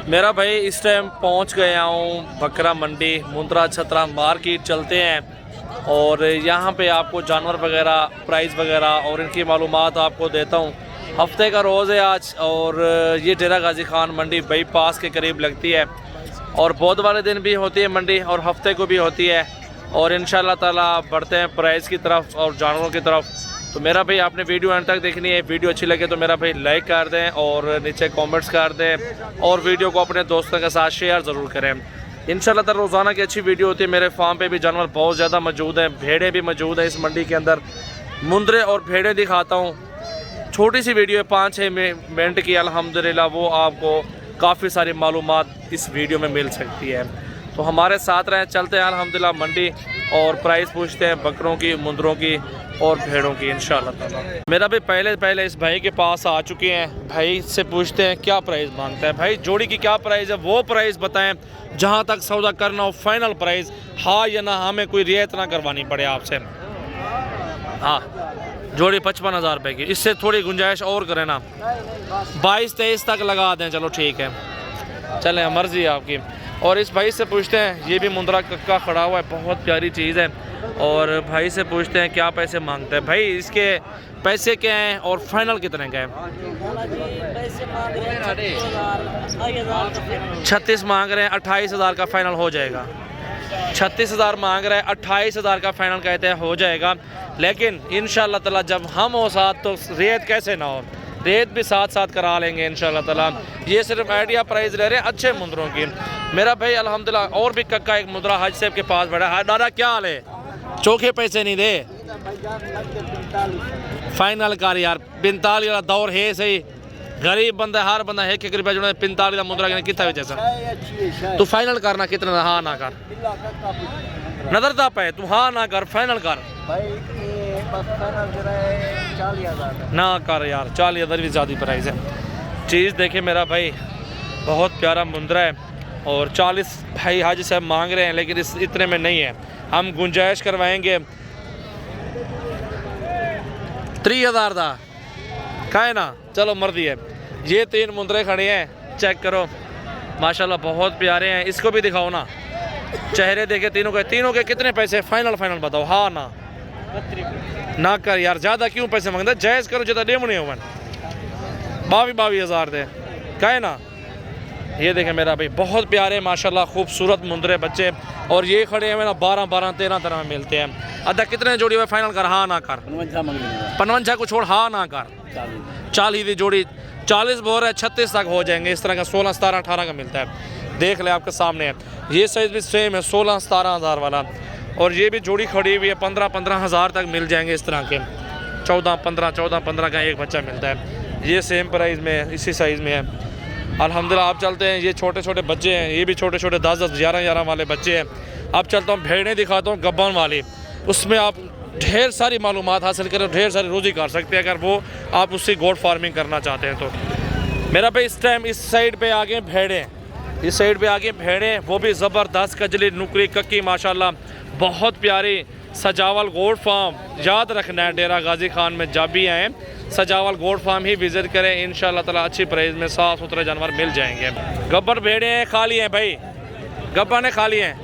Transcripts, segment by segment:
मेरा भाई इस टाइम पहुंच गया हूँ बकरा मंडी मुंद्रा छतरा मार्केट। चलते हैं और यहाँ पे आपको जानवर वगैरह प्राइस वगैरह और इनकी मालूमात आपको देता हूँ। हफ्ते का रोज़ है आज और ये डेरा गाजी खान मंडी बाईपास के करीब लगती है और बुध वाले दिन भी होती है मंडी और हफ्ते को भी होती है। और इंशाल्लाह ताला बढ़ते हैं प्राइस की तरफ और जानवरों की तरफ। तो मेरा भाई आपने वीडियो अंत तक देखनी है। वीडियो अच्छी लगे तो मेरा भाई लाइक कर दें और नीचे कमेंट्स कर दें और वीडियो को अपने दोस्तों के साथ शेयर ज़रूर करें। इंशाल्लाह ताला रोज़ाना की अच्छी वीडियो होती है। मेरे फार्म पे भी जानवर बहुत ज़्यादा मौजूद हैं, भेड़ें भी मौजूद हैं इस मंडी के अंदर। मुंद्रे और भेड़ें दिखाता हूँ। छोटी सी वीडियो है 5-6 मिनट की, अल्हम्दुलिल्लाह वो आपको काफ़ी सारी मालूमात इस वीडियो में मिल सकती है। तो हमारे साथ रहें, चलते हैं अल्हम्दुलिल्लाह मंडी और प्राइस पूछते हैं बकरों की, मुंद्रों की और भेड़ों की इंशाल्लाह ताला। मेरा भी पहले इस भाई के पास आ चुके हैं। भाई से पूछते हैं क्या प्राइस मांगता है। भाई जोड़ी की क्या प्राइस है वो प्राइस बताएं, जहां तक सौदा करना हो फाइनल प्राइस, हाँ या ना, हमें कोई रियायत ना करवानी पड़े आपसे। हाँ, जोड़ी 55,000 रुपये की, इससे थोड़ी गुंजाइश और करें ना, 22-23 तक लगा दें। चलो ठीक है, चलें, मर्जी है आपकी। और इस भाई से पूछते हैं, ये भी मुंद्रा कक्का खड़ा हुआ है, बहुत प्यारी चीज़ है। और भाई से पूछते हैं क्या पैसे मांगते हैं। भाई इसके पैसे क्या हैं और फाइनल कितने का है? 36 मांग रहे हैं, 28,000 का फाइनल हो जाएगा। 36,000 मांग रहे हैं, 28,000 का फाइनल कहते हैं हो जाएगा। लेकिन इंशाल्लाह ताला जब हम हो साथ तो रेट कैसे ना हो, रेट भी साथ साथ करा लेंगे इंशाल्लाह ताला। ये सिर्फ आइडिया प्राइस ले रहे हैं अच्छे मुंद्रों की। मेरा भाई अल्हम्दुलिल्लाह और भी कक्का एक मुंद्रा हाजी साहब के पास बैठा है। दादा क्या हाल है? चोखे पैसे नहीं दे, फाइनल कर यार। 45 वाला दौर है सही, गरीब बंदा, हर बंदा है कि 45 मुंद्रा के कितना जैसा तू फाइनल करना कितना, हाँ ना कर, नजर दा पे तू, हाँ ना कर, फाइनल कर ना कर यार। 40,000 भी ज़्यादा प्राइस है। चीज़ देखे मेरा भाई, बहुत प्यारा मुंद्रा है और 40 भाई हाजी साहब मांग रहे हैं, लेकिन इस इतने में नहीं है, हम गुंजाइश करवाएंगे। 30,000 दा का है ना, चलो मर्दी है। ये 3 मुंद्रे खड़े हैं, चेक करो माशाल्लाह बहुत प्यारे हैं। इसको भी दिखाओ ना, चेहरे देखे तीनों के कितने पैसे फाइनल बताओ, हाँ ना कर यार, ज़्यादा क्यों पैसे मांगते, जायज़ करो, ज़्यादा डेम नहीं होवन। 22,000 दे का है ना। ये देखें मेरा भाई, बहुत प्यारे माशाल्लाह खूबसूरत मुंद्रे बच्चे। और ये खड़े हुए ना 12-12, 13 में मिलते हैं। अदा कितने जोड़ी हुए फाइनल कर, हाँ ना कर। 55 को छोड़, हाँ ना कर। 40 की जोड़ी, 40 बोर है, 36 तक हो जाएंगे। इस तरह का 16, 17, 18 का मिलता है। देख ले आपके सामने है, ये साइज भी सेम है, 16-17,000 वाला। और ये भी जोड़ी खड़ी हुई है, 15-15,000 तक मिल जाएंगे इस तरह के। 14-15 का एक बच्चा मिलता है। ये सेम प्राइस में, इसी साइज़ में है अल्हम्दुलिल्लाह। आप चलते हैं, ये छोटे छोटे बच्चे हैं, ये भी छोटे छोटे 10-10, 11-11 वाले बच्चे हैं। अब चलता हूँ भेड़ें दिखाता हूँ गब्बन वाली, उसमें आप ढेर सारी मालूमात हासिल करें, ढेर सारी रोज़ी कर सकते हैं अगर वो आप उससे गोट फार्मिंग करना चाहते हैं तो। मेरा भाई इस टाइम इस साइड पे आगे भेड़ें, इस साइड पे आगे भेड़ें, वो भी ज़बरदस्त कजली नुकरी कक्की माशाल्लाह, बहुत प्यारी। सजावल गोट फार्म याद रखना है, डेरा गाजी खान में जब भी आएँ सजावल गोट फार्म ही विज़िट करें, इंशाल्लाह ताला अच्छी प्राइस में साफ़ सुथरे जानवर मिल जाएंगे। गब्बर भेड़ें खाली हैं भाई, गब्बन खाली हैं,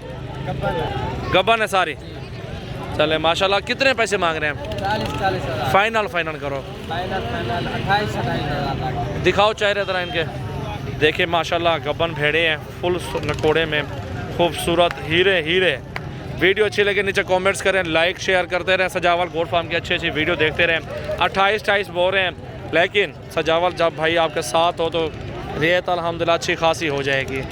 गब्बन है सारी। चले माशाल्लाह, कितने पैसे मांग रहे हैं? 40,000 फाइनल करो, 28,000 दिखाओ चेहरे तरह इनके। देखिए माशाल्लाह गब्बन भेड़े हैं, फुल नकोड़े में, खूबसूरत हीरे। वीडियो अच्छी लगे नीचे कमेंट्स करें, लाइक शेयर करते रहें। सजावल गोट फार्म की अच्छी वीडियो देखते रहें। 28-28 बोल रहे हैं, लेकिन सजावल जब भाई आपके साथ हो तो रेत अल्हम्दुलिल्लाह अच्छी खासी हो जाएगी।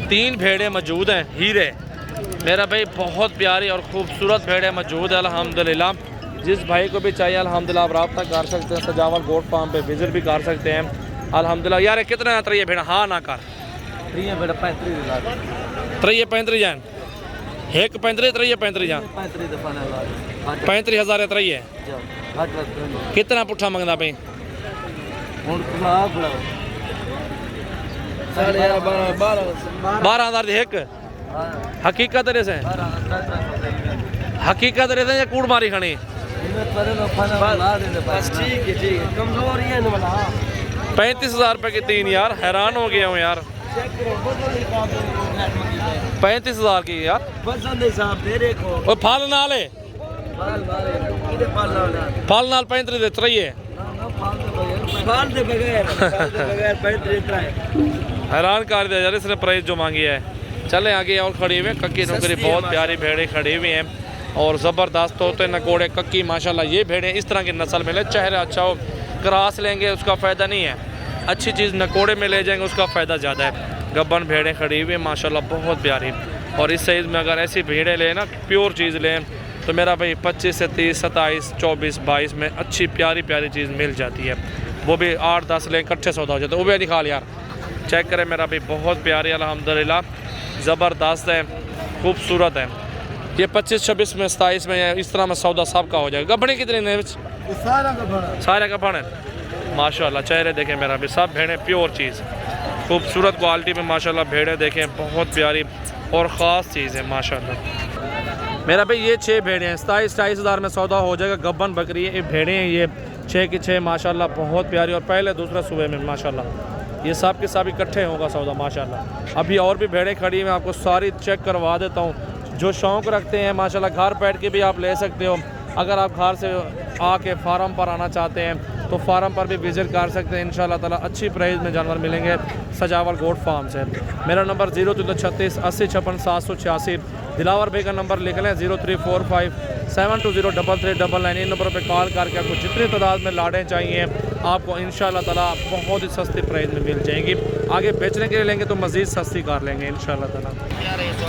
3 भेड़े मौजूद हैं हीरे, मेरा भाई बहुत प्यारी और ख़ूबसूरत भेड़े मौजूद है अल्हम्दुलिल्लाह। जिस भाई को भी चाहिए अल्हम्दुलिल्लाह आप रब्ता कर सकते हैं, सजावल गोट फार्म पे विजिट भी कर सकते हैं अल्हम्दुलिल्लाह। यार कितना आता ये भेड़ा, हाँ ना कर, 35 जान, एक 35 जान, 35,000 इतना ही है। कितना पुट्ठा मंगदा भाई? 12,000 एक हकीकत रे से, हकीकत रे से या कूड़ मारी खणी? 35,000 रुपये की 3 यार, हैरान हो गया हूँ यार। 35,000 की यार, और फल नाल है, फल नाल 35 दे रही है। हैरान कर दिया यार इसने प्राइस जो मांगी है। चले आगे और खड़ी हुई है कक्की नुकरी, बहुत प्यारी भेड़ें खड़ी हुई हैं और ज़बरदस्त होते नकोड़े कक्की माशाल्लाह। ये भेड़ें इस तरह की नस्ल मिले, चेहरा अच्छा हो, क्रॉस लेंगे उसका फ़ायदा नहीं है, अच्छी चीज़ नकोड़े में ले जाएंगे उसका फ़ायदा ज़्यादा है। गब्बन भेड़ें खड़ी हुई हैं माशाल्लाह, बहुत प्यारी। और इस साइज़ में अगर ऐसी भेड़ें लें ना, प्योर चीज़ लें, तो मेरा भाई 25 से 30, 27, 24, 22 में अच्छी प्यारी प्यारी चीज़ मिल जाती है। वो भी 8-10 लें इकट्ठे सौदा हो जाता है। वो भी निकाल यार, चेक करें मेरा भाई, बहुत प्यारी अल्हम्दुलिल्लाह, ज़बरदस्त है, खूबसूरत है। ये 25, 26 में, 27 में इस तरह में सौदा सब का हो जाएगा। गबड़े कितने ने? सारे गबड़ है माशाल्लाह। चेहरे देखें मेरा भी, सब भेड़ें प्योर चीज़, खूबसूरत क्वालिटी में माशाल्लाह भेड़ें देखें, बहुत प्यारी और ख़ास चीज़ है माशाल्लाह। मेरा भाई ये 6 भेड़ें हैं, 27-28 हज़ार में सौदा हो जाएगा। गब्बन बकरी है, ये भेड़ें हैं, ये 6 की 6 माशाल्लाह, बहुत प्यारी। और पहले दूसरा सुबह में माशाल्लाह, ये सब के सब इकट्ठे होगा सौदा माशाल्लाह। अभी और भी भेड़ें खड़ी हैं, मैं आपको सारी चेक करवा देता हूँ। जो शौक़ रखते हैं माशाल्लाह, घर बैठ के भी आप ले सकते हो। अगर आप घर से आके फार्म पर आना चाहते हैं तो फार्म पर भी विज़िट कर सकते हैं। इंशाल्लाह ताला अच्छी प्राइस में जानवर मिलेंगे सजावल गोट फार्म से। मेरा नंबर 0336 80 56 786। दिलावर भाई का नंबर लिख लें 0345 7203399। इन नंबरों पे कॉल करके आपको जितनी तादाद में लाडें चाहिए आपको इंशाल्लाह ताला बहुत ही सस्ती प्राइस में मिल जाएंगी। आगे बेचने के लिए लेंगे तो मज़ीद सस्ती कर लेंगे इंशाल्लाह ताला।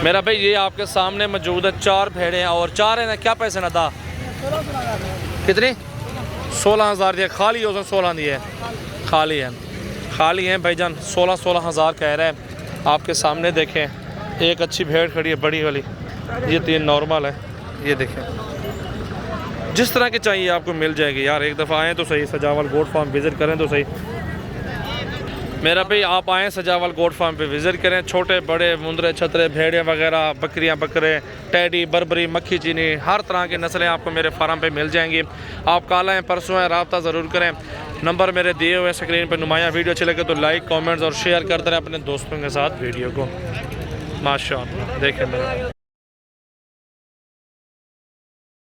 मेरा भाई ये आपके सामने मौजूद है 4 भेड़ें हैं और 4 है ना, क्या पैसे ना दा कितनी? 16,000 दिए खाली, उसने 16 दिए, खाली है, खाली हैं भाईजान। 16 हज़ार कह रहे हैं। आपके सामने देखें, एक अच्छी भेड़ खड़ी है बड़ी वाली, ये 3 नॉर्मल है। ये देखें, जिस तरह की चाहिए आपको मिल जाएगी यार। एक दफ़ा आएँ तो सही, सजावल गोट फार्म विज़िट करें तो सही। मेरा भाई आप आएँ सजावल गोट फार्म पे विज़िट करें। छोटे बड़े मुंदरे छतरे भेड़े वगैरह, बकरियां बकरे, टैडी बर्बरी मक्खी चीनी, हर तरह की नस्लें आपको मेरे फार्म पे मिल जाएंगी। आप कल आएँ परसों आएँ, रब्ता ज़रूर करें। नंबर मेरे दिए हुए स्क्रीन पर नुमाया। वीडियो अच्छी लगे तो लाइक कमेंट्स और शेयर करते रहें अपने दोस्तों के साथ वीडियो को। माशाअल्लाह देखें मेरा